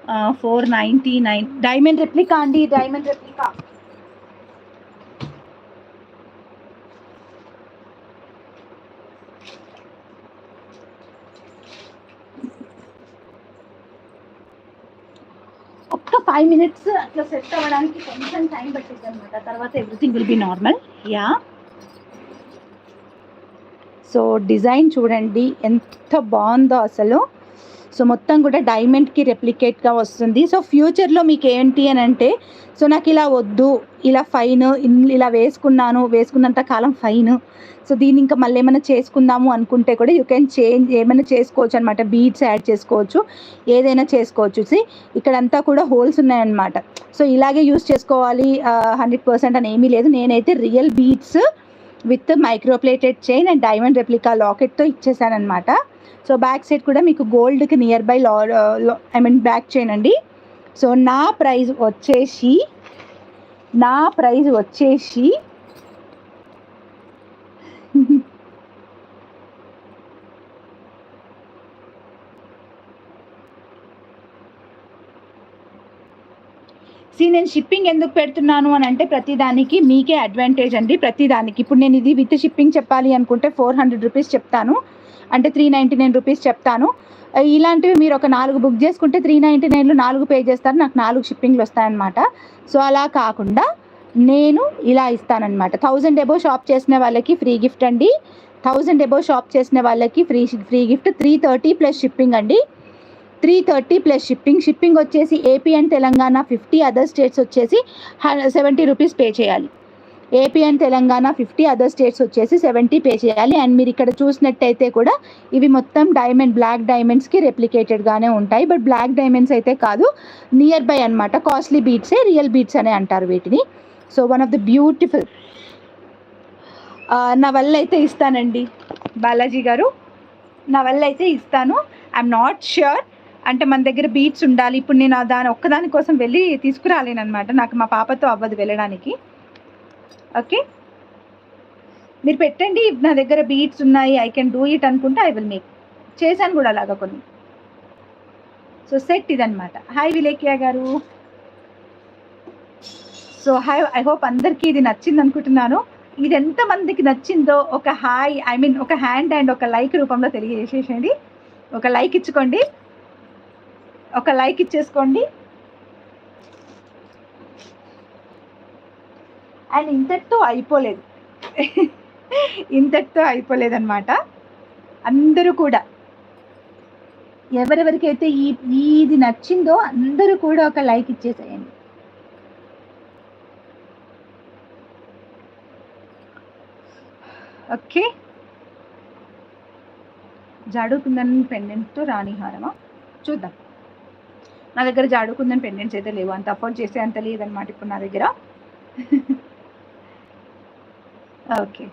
499 diamond replica అండి, diamond replica. ఒక్క 5 minutes అట్లా సెట్ అవ్వడానికి కొంచెం టైం పట్టింది అనమాట. తర్వాత everything will be normal. Yeah, so design చూడండి ఎంత బాగుందో అసలు. సో మొత్తం కూడా డైమండ్కి రెప్లికేట్గా వస్తుంది. సో ఫ్యూచర్లో మీకు ఏంటి అని అంటే, సో నాకు ఇలా వద్దు, ఇలా ఫైన్, ఇలా వేసుకున్నంత కాలం ఫైన్, సో దీన్ని ఇంకా మళ్ళీ ఏమైనా చేసుకుందాము అనుకుంటే కూడా యూ కెన్ చేంజ్, ఏమైనా చేసుకోవచ్చు అనమాట. బీడ్స్ యాడ్ చేసుకోవచ్చు, ఏదైనా చేసుకోవచ్చు. సి ఇక్కడంతా కూడా హోల్స్ ఉన్నాయన్నమాట. సో ఇలాగే యూస్ చేసుకోవాలి 100% అని ఏమీ లేదు. నేనైతే real beads with microplated chain and diamond replica లాకెట్తో ఇచ్చేసానమాట. సో బ్యాక్ సైడ్ కూడా మీకు గోల్డ్కి నియర్ బై బ్యాక్ చైన్ అండి. సో నా ప్రైస్ వచ్చేసి నేను షిప్పింగ్ ఎందుకు పెడుతున్నాను అని అంటే, ప్రతిదానికి మీకే అడ్వాంటేజ్ అండి. ప్రతిదానికి ఇప్పుడు నేను ఇది విత్ షిప్పింగ్ చెప్పాలి అనుకుంటే 400 రూపీస్ చెప్తాను, అంటే 399 రూపీస్ చెప్తాను. ఇలాంటివి మీరు ఒక 4 బుక్ చేసుకుంటే 399లో 4 పే చేస్తారు, నాకు 4 షిప్పింగ్లు వస్తాయన్నమాట. సో అలా కాకుండా నేను ఇలా ఇస్తానన్నమాట. 1000 ఎబో షాప్ చేసిన వాళ్ళకి ఫ్రీ గిఫ్ట్ అండి. 1000 ఎబో షాప్ చేసిన వాళ్ళకి ఫ్రీ గిఫ్ట్ 330 ప్లస్ షిప్పింగ్ అండి. 330 ప్లస్ షిప్పింగ్ వచ్చేసి AP and Telangana 50, other states వచ్చేసి 70 రూపీస్ పే చేయాలి. AP and Telangana 50, other states వచ్చేసి 70 పే చేయాలి. అండ్ మీరు ఇక్కడ చూసినట్టయితే కూడా ఇవి మొత్తం బ్లాక్ డైమండ్స్కి రెప్లికేటెడ్గానే ఉంటాయి. బట్ బ్లాక్ డైమండ్స్ అయితే కాదు, నియర్ బై అనమాట. కాస్ట్లీ బీడ్సే, రియల్ బీడ్స్ అనే అంటారు వీటిని. So one of the beautiful, నా వల్ల అయితే ఇస్తానండి బాలాజీ గారు, నా వల్ల అయితే ఇస్తాను. ఐఎమ్ నాట్ ష్యూర్, అంటే మన దగ్గర బీట్స్ ఉండాలి. ఇప్పుడు నేను ఒక్కదాని కోసం వెళ్ళి తీసుకురాలేనమాట, నాకు మా పాపతో అవ్వదు వెళ్ళడానికి. ఓకే, మీరు పెట్టండి, నా దగ్గర బీట్స్ ఉన్నాయి, ఐ కెన్ డూ ఇట్ అనుకుంటే ఐ విల్ మేక్. చేశాను కూడా అలాగా కొన్ని. సో సెట్ ఇదనమాట. హాయ్ విలేకియా గారు. సో హాయ్, ఐ హోప్ అందరికీ ఇది నచ్చింది అనుకుంటున్నాను. ఇది ఎంతమందికి నచ్చిందో ఒక హాయ్, ఒక హ్యాండ్ అండ్ ఒక లైక్ రూపంలో తెలియజేసేయండి. ఒక లైక్ ఇచ్చుకోండి, ఒక లైక్ ఇచ్చేసుకోండి. అండ్ ఇంతటితో అయిపోలేదన్నమాట. అందరూ కూడా ఎవరెవరికైతే ఇది నచ్చిందో అందరూ కూడా ఒక లైక్ ఇచ్చేసేయండి. ఓకే, జాడుకుందని పెండెంట్తో రాణిహారమా చూద్దాం. నా దగ్గర జాడుకుందని పెండెంట్స్ అయితే లేవు, అంత అఫోర్డ్ చేసే అంత లేదనమాట ఇప్పుడు నా దగ్గర. ఓకే,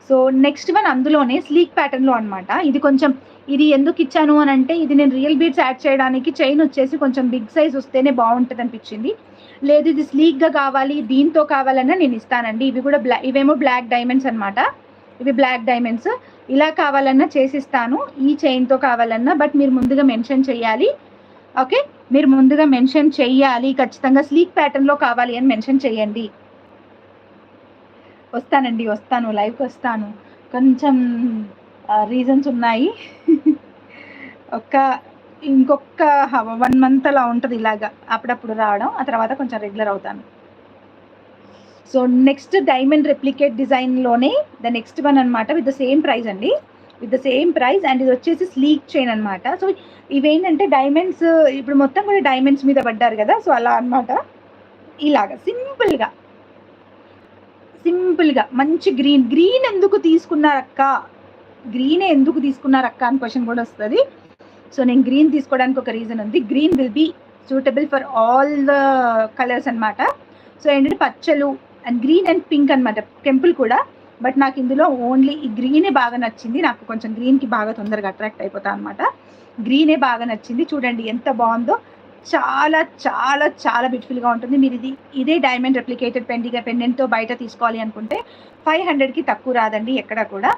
సో నెక్స్ట్ వన్ అందులోనే స్లీక్ ప్యాటర్న్లో అనమాట. ఇది ఎందుకు ఇచ్చాను అని అంటే, ఇది నేను రియల్ బీడ్స్ యాడ్ చేయడానికి చైన్ వచ్చేసి కొంచెం బిగ్ సైజ్ వస్తేనే బాగుంటుంది అనిపించింది. లేదు ఇది స్లీక్గా కావాలి, దీంతో కావాలన్నా నేను ఇస్తానండి. ఇవేమో బ్లాక్ డైమండ్స్ అనమాట, ఇవి బ్లాక్ డైమండ్స్. ఇలా కావాలన్నా చేసిస్తాను, ఈ చైన్తో కావాలన్నా. బట్ మీరు ముందుగా మెన్షన్ చేయాలి. ఓకే, మీరు ముందుగా మెన్షన్ చెయ్యాలి ఖచ్చితంగా. స్లీక్ ప్యాటర్న్లో కావాలి అని మెన్షన్ చేయండి. వస్తాను, లైవ్కి వస్తాను. కొంచెం రీజన్స్ ఉన్నాయి. ఇంకొక 1 month అలా ఉంటుంది ఇలాగా అప్పుడప్పుడు రావడం, ఆ తర్వాత కొంచెం రెగ్యులర్ అవుతాను. సో నెక్స్ట్ డైమండ్ రెప్లికేట్ డిజైన్లోనే ద నెక్స్ట్ వన్ అనమాట, విత్ ద సేమ్ ప్రైస్ అండి, with the same price. And ఇది వచ్చేసి స్లీక్ చైన్ అనమాట. సో ఇవేంటంటే డైమండ్స్, ఇప్పుడు మొత్తం కూడా డైమండ్స్ మీద పడ్డారు కదా, సో అలా అనమాట. ఇలాగా సింపుల్గా మంచి గ్రీన్ ఎందుకు తీసుకున్నారక్క అని క్వశ్చన్ కూడా వస్తుంది. సో నేను గ్రీన్ తీసుకోవడానికి ఒక రీజన్ ఉంది. Green will be suitable for all the colours అనమాట. సో ఏంటంటే పచ్చలు అండ్ గ్రీన్ అండ్ పింక్ అనమాట, టెంపుల్ కూడా. బట్ నాకు ఇందులో ఓన్లీ ఈ గ్రీనే బాగా నచ్చింది. నాకు కొంచెం గ్రీన్కి బాగా తొందరగా అట్రాక్ట్ అయిపోతా అనమాట. గ్రీనే బాగా నచ్చింది. చూడండి ఎంత బాగుందో, చాలా చాలా చాలా బ్యూటిఫుల్గా ఉంటుంది. మీరు ఇదే డైమండ్ రెప్లికేటెడ్ పెండెంట్తో బయట తీసుకోవాలి అనుకుంటే 500కి తక్కువ రాదండి, ఎక్కడ కూడా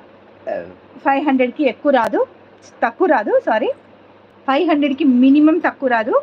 500కి తక్కువ రాదు, సారీ 500కి మినిమం తక్కువ రాదు.